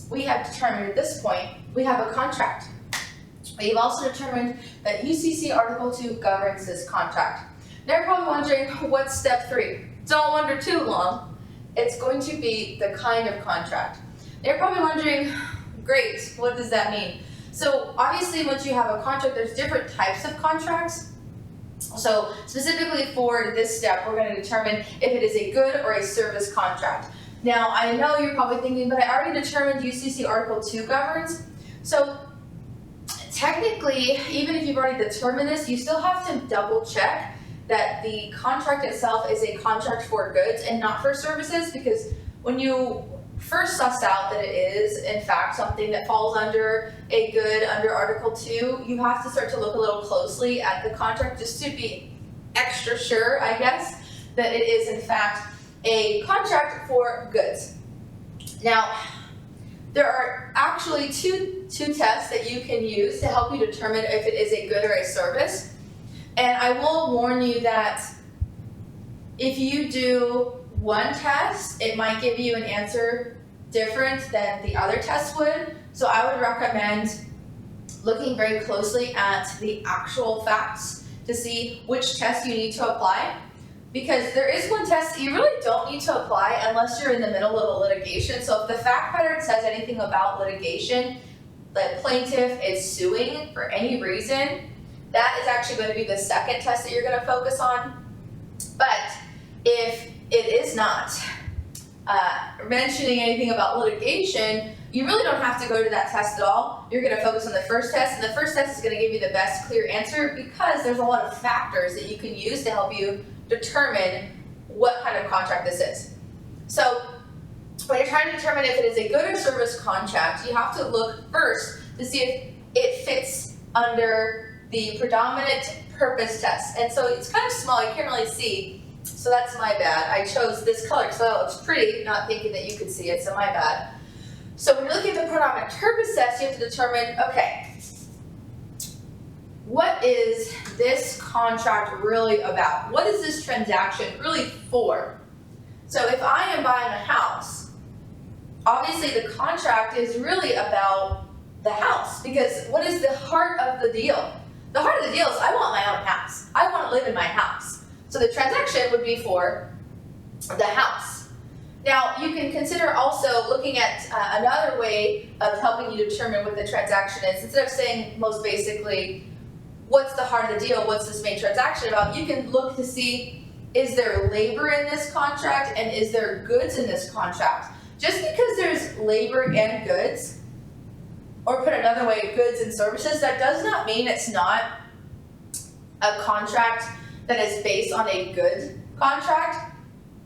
we have determined at this point, we have a contract. We've also determined that UCC Article 2 governs this contract. Now you're probably wondering, what's step 3? Don't wonder too long. It's going to be the kind of contract. Now you're probably wondering, great, what does that mean? So obviously once you have a contract, there's different types of contracts. So specifically for this step, we're going to determine if it is a good or a service contract. Now I know you're probably thinking, but I already determined UCC Article 2 governs. So technically, even if you've already determined this, you still have to double check that the contract itself is a contract for goods and not for services, because when you first suss out that it is in fact something that falls under a good under Article 2, you have to start to look a little closely at the contract just to be extra sure, I guess, that it is in fact a contract for goods. Now, there are actually two tests that you can use to help you determine if it is a good or a service. And I will warn you that if you do one test, it might give you an answer different than the other test would. So I would recommend looking very closely at the actual facts to see which test you need to apply. Because there is one test that you really don't need to apply unless you're in the middle of a litigation. So if the fact pattern says anything about litigation, the plaintiff is suing for any reason, that is actually going to be the second test that you're going to focus on. But if it is not mentioning anything about litigation, you really don't have to go to that test at all. You're going to focus on the first test, and the first test is going to give you the best clear answer because there's a lot of factors that you can use to help you determine what kind of contract this is. So when you're trying to determine if it is a good or service contract, you have to look first to see if it fits under the predominant purpose test. And so it's kind of small, you can't really see, so that's my bad. I chose this color because it looks pretty, not thinking that you could see it, so my bad. So when you're looking at the predominant purpose test, you have to determine, okay, what is this contract really about? What is this transaction really for? So if I am buying a house, obviously the contract is really about the house, because what is the heart of the deal? The heart of the deal is I want my own house. I want to live in my house. So the transaction would be for the house. Now, you can consider also looking at another way of helping you determine what the transaction is. Instead of saying most basically, what's the heart of the deal, what's this main transaction about, you can look to see, is there labor in this contract and is there goods in this contract? Just because there's labor and goods, or put another way, goods and services, that does not mean it's not a contract that is based on a good contract,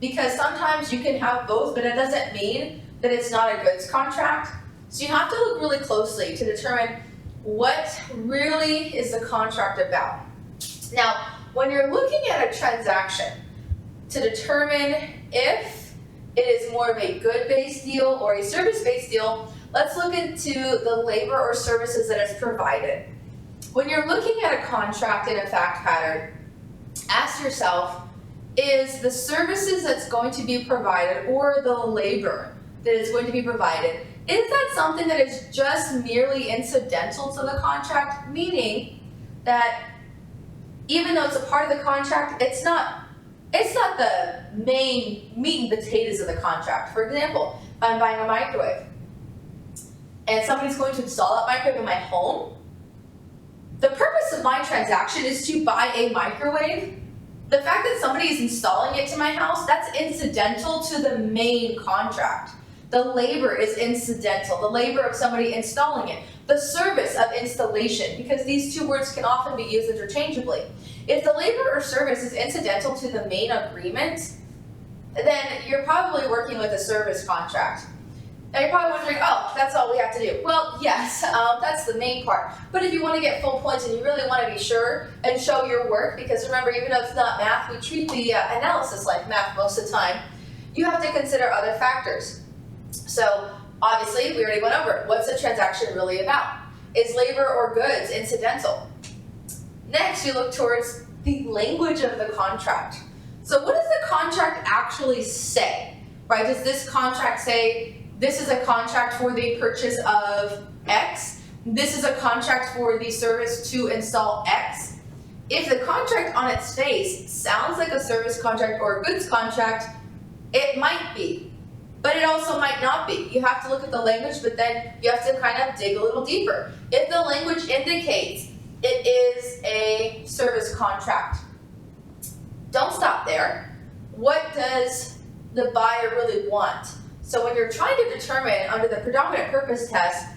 because sometimes you can have both, but it doesn't mean that it's not a goods contract. So you have to look really closely to determine what really is the contract about. Now, when you're looking at a transaction to determine if it is more of a good-based deal or a service-based deal, let's look into the labor or services that is provided. When you're looking at a contract in a fact pattern, ask yourself, is the services that's going to be provided or the labor that is going to be provided, is that something that is just merely incidental to the contract? Meaning that even though it's a part of the contract, it's not the main meat and potatoes of the contract. For example, if I'm buying a microwave and somebody's going to install that microwave in my home, the purpose of my transaction is to buy a microwave. The fact that somebody is installing it to my house, that's incidental to the main contract. The labor is incidental, the labor of somebody installing it. The service of installation, because these two words can often be used interchangeably. If the labor or service is incidental to the main agreement, then you're probably working with a service contract. Now you're probably wondering, oh, that's all we have to do. Well, yes, that's the main part. But if you want to get full points and you really want to be sure and show your work, because remember, even though it's not math, we treat the analysis like math most of the time, you have to consider other factors. So obviously, we already went over it. What's the transaction really about? Is labor or goods incidental? Next, you look towards the language of the contract. So what does the contract actually say? Right? Does this contract say this is a contract for the purchase of X. This is a contract for the service to install X. If the contract on its face sounds like a service contract or a goods contract, it might be, but it also might not be. You have to look at the language, but then you have to kind of dig a little deeper. If the language indicates it is a service contract, don't stop there. What does the buyer really want? So when you're trying to determine under the predominant purpose test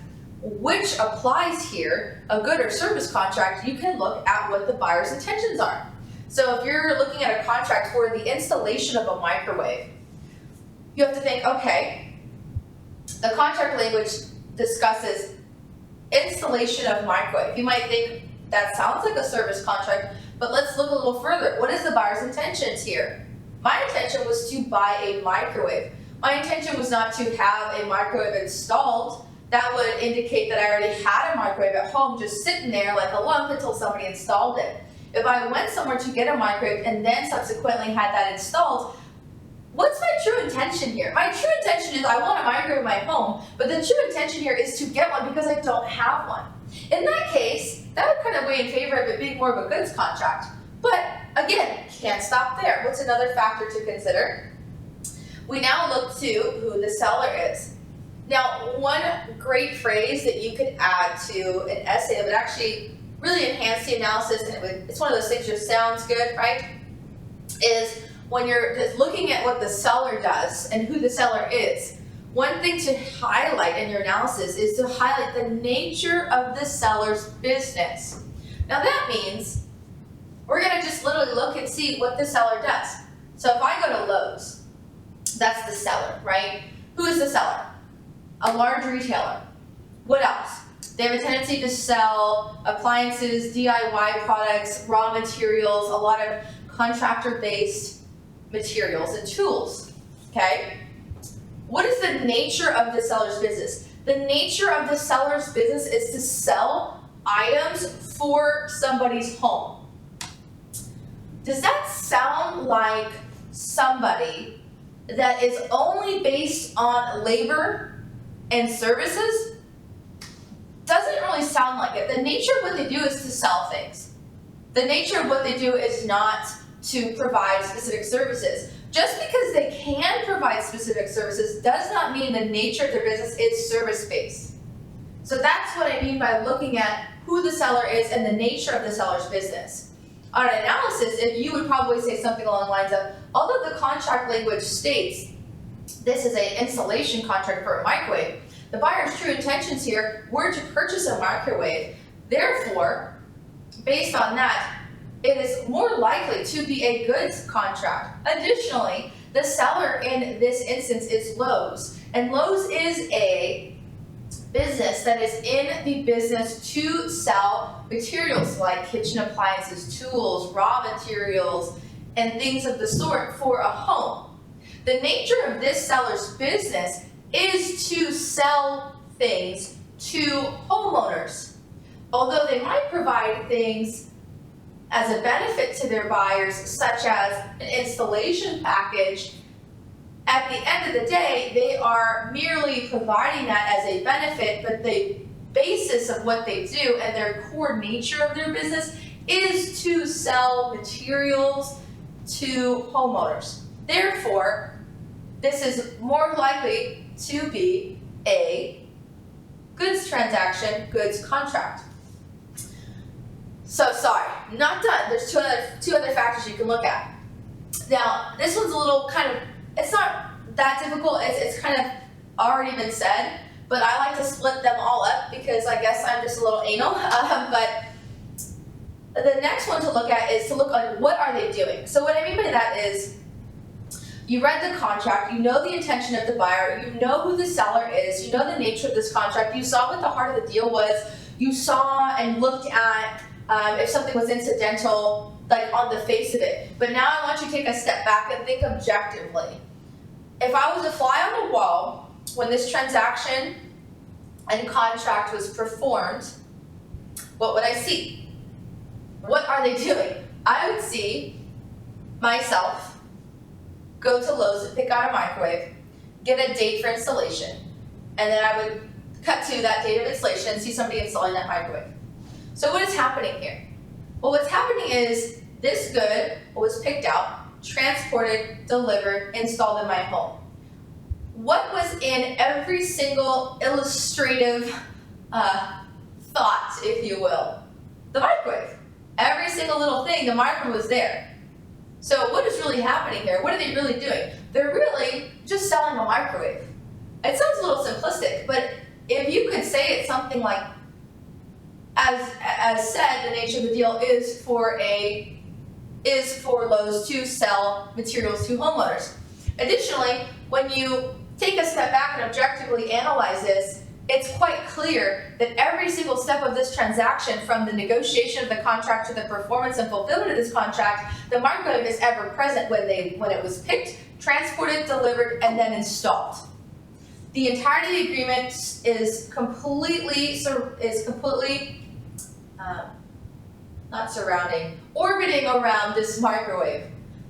which applies here, a good or service contract, you can look at what the buyer's intentions are. So if you're looking at a contract for the installation of a microwave, you have to think, okay, the contract language discusses installation of microwave. You might think that sounds like a service contract, but let's look a little further. What is the buyer's intentions here? My intention was to buy a microwave. My intention was not to have a microwave installed. That would indicate that I already had a microwave at home just sitting there like a lump until somebody installed it. If I went somewhere to get a microwave and then subsequently had that installed, what's my true intention here? My true intention is I want a microwave in my home, but the true intention here is to get one because I don't have one. In that case, that would kind of weigh in favor of it being more of a goods contract. But again, can't stop there. What's another factor to consider? We now look to who the seller is. Now, one great phrase that you could add to an essay that would actually really enhance the analysis, and it's one of those things that just sounds good, right? Is when you're just looking at what the seller does and who the seller is, one thing to highlight in your analysis is to highlight the nature of the seller's business. Now that means we're going to just literally look and see what the seller does. So if I go to Lowe's, that's the seller, right? Who is the seller? A large retailer. What else? They have a tendency to sell appliances, DIY products, raw materials, a lot of contractor-based materials and tools, okay? What is the nature of the seller's business? The nature of the seller's business is to sell items for somebody's home. Does that sound like somebody that is only based on labor and services? Doesn't really sound like it. The nature of what they do is to sell things. The nature of what they do is not to provide specific services. Just because they can provide specific services does not mean the nature of their business is service-based. So that's what I mean by looking at who the seller is and the nature of the seller's business. On an analysis, if you would probably say something along the lines of, although the contract language states this is an installation contract for a microwave, the buyer's true intentions here were to purchase a microwave. Therefore, based on that, it is more likely to be a goods contract. Additionally, the seller in this instance is Lowe's, and Lowe's is a business that is in the business to sell materials like kitchen appliances, tools, raw materials, and things of the sort for a home. The nature of this seller's business is to sell things to homeowners. Although they might provide things as a benefit to their buyers, such as an installation package, at the end of the day, they are merely providing that as a benefit, but the basis of what they do and their core nature of their business is to sell materials to homeowners. Therefore, this is more likely to be a goods transaction, goods contract. So sorry, not done. There's two other factors you can look at. Now, this one's a little kind of, it's not that difficult. It's kind of already been said, but I like to split them all up because I guess I'm just a little anal. But the next one to look at is to look on what are they doing. So what I mean by that is, you read the contract, you know the intention of the buyer, you know who the seller is, you know the nature of this contract, you saw what the heart of the deal was, you saw and looked at if something was incidental, like on the face of it. But now I want you to take a step back and think objectively. If I was a fly on the wall when this transaction and contract was performed, what would I see? What are they doing? I would see myself go to Lowe's and pick out a microwave, get a date for installation, and then I would cut to that date of installation and see somebody installing that microwave. So what is happening here? Well, what's happening is this good was picked out, transported, delivered, installed in my home. What was in every single illustrative thought, if you will? The microwave. Every single little thing, the microwave was there. So what is really happening here? What are they really doing? They're really just selling a microwave. It sounds a little simplistic, but if you could say it something like, as said, the nature of the deal is for Lowe's to sell materials to homeowners. Additionally, when you take a step back and objectively analyze this, it's quite clear that every single step of this transaction, from the negotiation of the contract to the performance and fulfillment of this contract, the microwave is ever present when it was picked, transported, delivered, and then installed. The entirety of the agreement is completely orbiting around this microwave.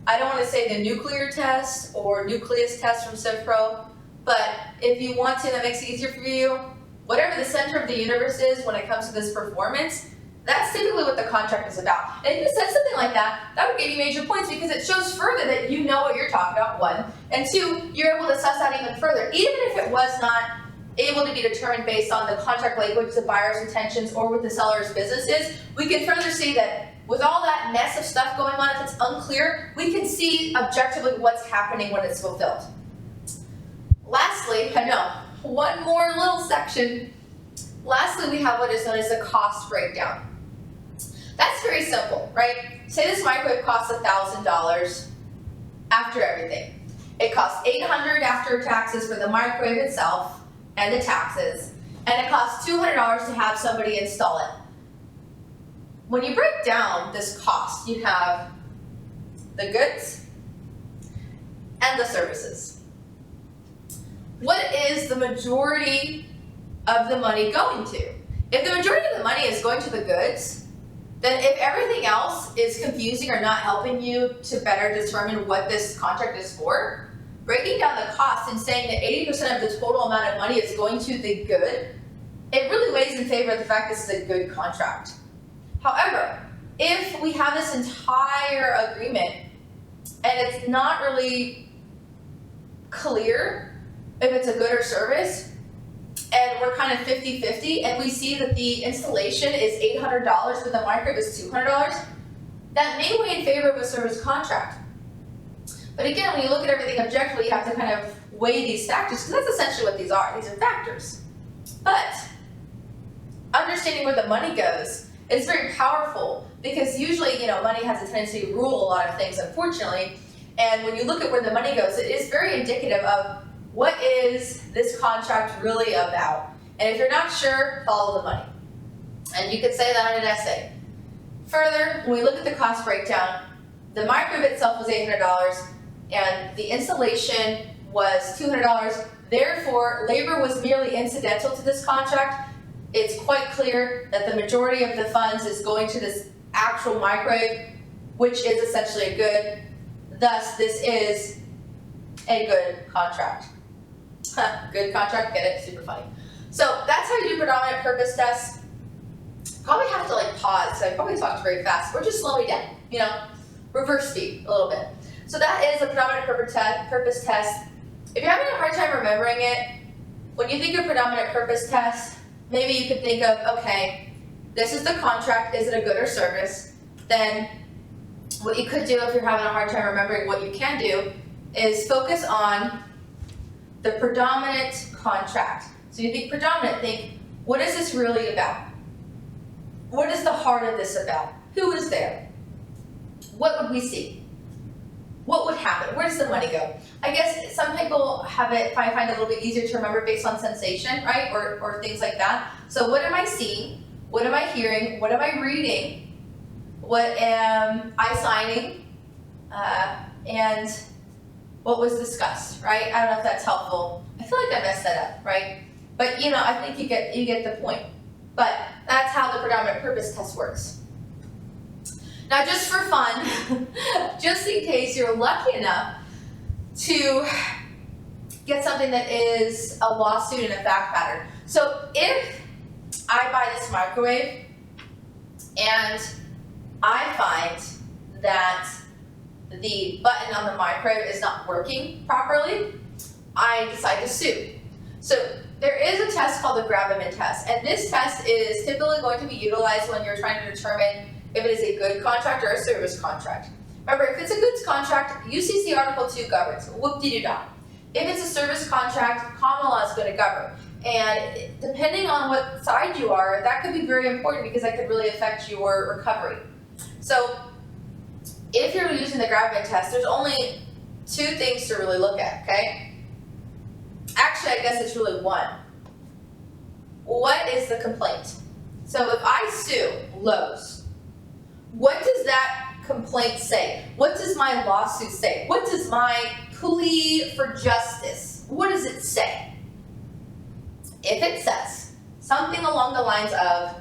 I don't want to say the nuclear test or nucleus test from CivPro, but if you want to, that makes it easier for you, whatever the center of the universe is when it comes to this performance, that's typically what the contract is about. And if you said something like that, that would give you major points because it shows further that you know what you're talking about, one. And two, you're able to suss out even further. Even if it was not able to be determined based on the contract language, the buyer's intentions, or what the seller's business is, we can further see that with all that mess of stuff going on, if it's unclear, we can see objectively what's happening when it's fulfilled. Lastly, one more little section. Lastly, we have what is known as the cost breakdown. That's very simple, right? Say this microwave costs $1,000 after everything. It costs $800 after taxes for the microwave itself and the taxes, and it costs $200 to have somebody install it. When you break down this cost, you have the goods and the services. What is the majority of the money going to? If the majority of the money is going to the goods, then if everything else is confusing or not helping you to better determine what this contract is for, breaking down the cost and saying that 80% of the total amount of money is going to the good, it really weighs in favor of the fact this is a good contract. However, if we have this entire agreement and it's not really clear if it's a good or service, and we're kind of 50-50, and we see that the installation is $800 but the microwave is $200, that may weigh in favor of a service contract. But again, when you look at everything objectively, you have to kind of weigh these factors, because that's essentially what these are. These are factors. But understanding where the money goes is very powerful, because usually, money has a tendency to rule a lot of things, unfortunately. And when you look at where the money goes, it is very indicative of what is this contract really about. And if you're not sure, follow the money. And you could say that in an essay. Further, when we look at the cost breakdown, the microwave itself was $800 and the installation was $200. Therefore, labor was merely incidental to this contract. It's quite clear that the majority of the funds is going to this actual microwave, which is essentially a good. Thus, this is a good contract. Good contract, get it? Super funny. So that's how you do predominant purpose tests. Probably have to pause, because I probably talked very fast. Or just slow me down, reverse speed a little bit. So that is a predominant purpose test. If you're having a hard time remembering it, when you think of predominant purpose test, maybe you could think of, okay, this is the contract, is it a good or service? Then what you could do if you're having a hard time remembering what you can do is focus on the predominant contract. So you think predominant, think, what is this really about? What is the heart of this about? Who is there? What would we see? What would happen? Where does the money go? I guess some people find it a little bit easier to remember based on sensation, right? Or things like that. So what am I seeing? What am I hearing? What am I reading? What am I signing? And what was discussed, right? I don't know if that's helpful. I feel like I messed that up, right? But I think you get the point. But that's how the predominant purpose test works. Now, just for fun, just in case you're lucky enough to get something that is a lawsuit and a fact pattern. So if I buy this microwave and I find that the button on the microwave is not working properly, I decide to sue. So there is a test called the Gravamen test, and this test is typically going to be utilized when you're trying to determine if it is a good contract or a service contract. Remember, if it's a goods contract, UCC Article 2 governs. Whoop-de-doo-dah. If it's a service contract, common law is going to govern. And depending on what side you are, that could be very important because that could really affect your recovery. So if you're using the Gravamen test, there's only two things to really look at, okay? Actually, I guess it's really one. What is the complaint? So if I sue Lowe's, what does that complaint say? What does my lawsuit say? What does my plea for justice, what does it say? If it says something along the lines of,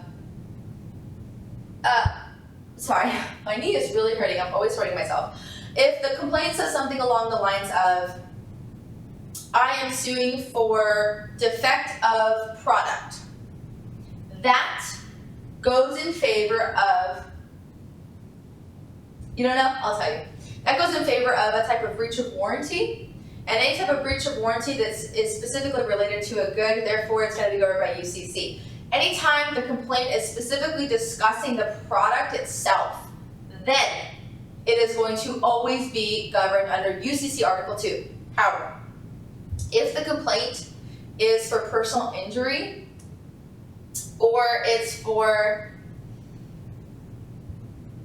sorry, my knee is really hurting, I'm always hurting myself. If the complaint says something along the lines of, I am suing for defect of product, that goes in favor of, you don't know? I'll tell you. That goes in favor of a type of breach of warranty, and any type of breach of warranty that is specifically related to a good, therefore it's going to be governed by UCC. Anytime the complaint is specifically discussing the product itself, then it is going to always be governed under UCC Article 2. However, if the complaint is for personal injury, or it's for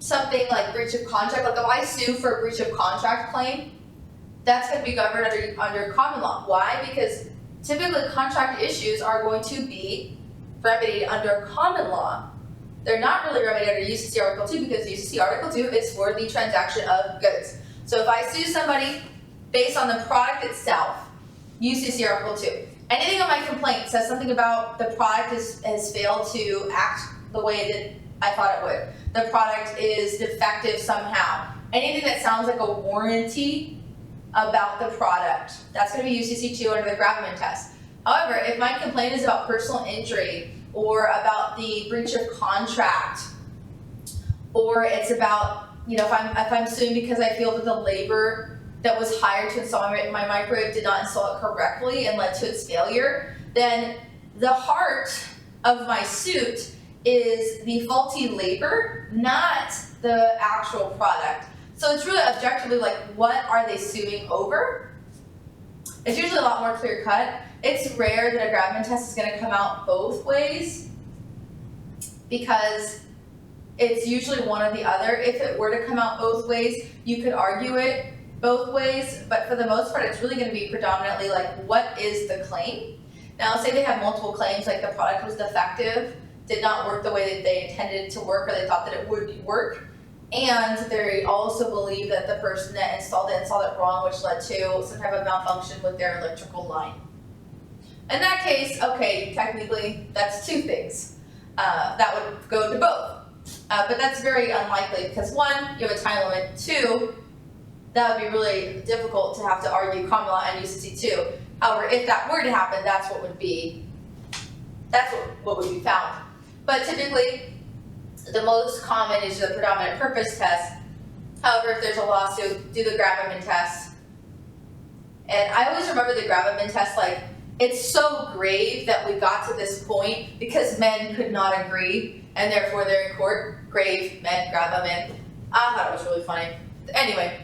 something like breach of contract, like if I sue for a breach of contract claim, that's going to be governed under common law. Why? Because typically contract issues are going to be remedied under common law. They're not really remedied under UCC Article 2 because UCC Article 2 is for the transaction of goods. So if I sue somebody based on the product itself, UCC Article 2. Anything on my complaint says something about the product has failed to act the way that I thought it would. The product is defective somehow. Anything that sounds like a warranty about the product, that's going to be UCC 2 under the Gravamen test. However, if my complaint is about personal injury or about the breach of contract, or it's about, if I'm suing because I feel that the labor that was hired to install my microwave did not install it correctly and led to its failure, then the heart of my suit is the faulty labor, not the actual product. So it's really objectively like, what are they suing over? It's usually a lot more clear cut. It's rare that a Gravamen test is going to come out both ways because it's usually one or the other. If it were to come out both ways, you could argue it both ways, but for the most part, it's really going to be predominantly like, what is the claim? Now, say they have multiple claims, like the product was defective, did not work the way that they intended it to work, or they thought that it would work, and they also believe that the person that installed it wrong, which led to some type of malfunction with their electrical line. In that case, okay, technically, that's two things. That would go to both. But that's very unlikely because one, you have a time limit. Two, that would be really difficult to have to argue common law and UCC 2. However, if that were to happen, that's what would be found. But typically, the most common is the predominant purpose test. However, if there's a lawsuit, do the Gravamen test. And I always remember the Gravamen test, like, it's so grave that we got to this point because men could not agree, and therefore they're in court. Grave, men, Gravamen. I thought it was really funny. Anyway,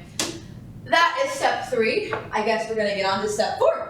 that is step 3. I guess we're going to get on to step 4.